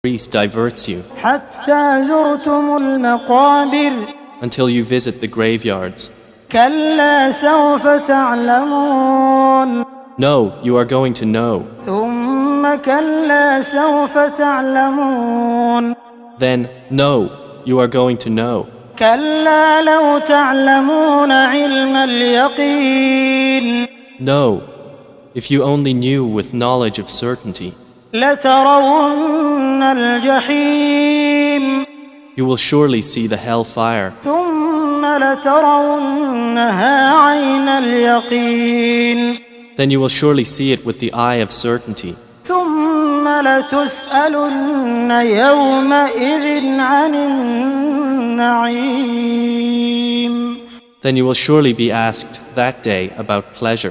Greece diverts you حتى زرتم المقابر until you visit the graveyards. كلا سوف تعلمون No, you are going to know. ثم كلا سوف تعلمون Then, no, you are going to know. كلا لو تعلمون علم اليقين No, if you only knew with knowledge of certainty, لترون الجحيم you will surely see the hellfire. ثم لترونها عين اليقين Then you will surely see it with the eye of certainty. ثم لتسألن يومئذ عن النعيم Then you will surely be asked that day about pleasure.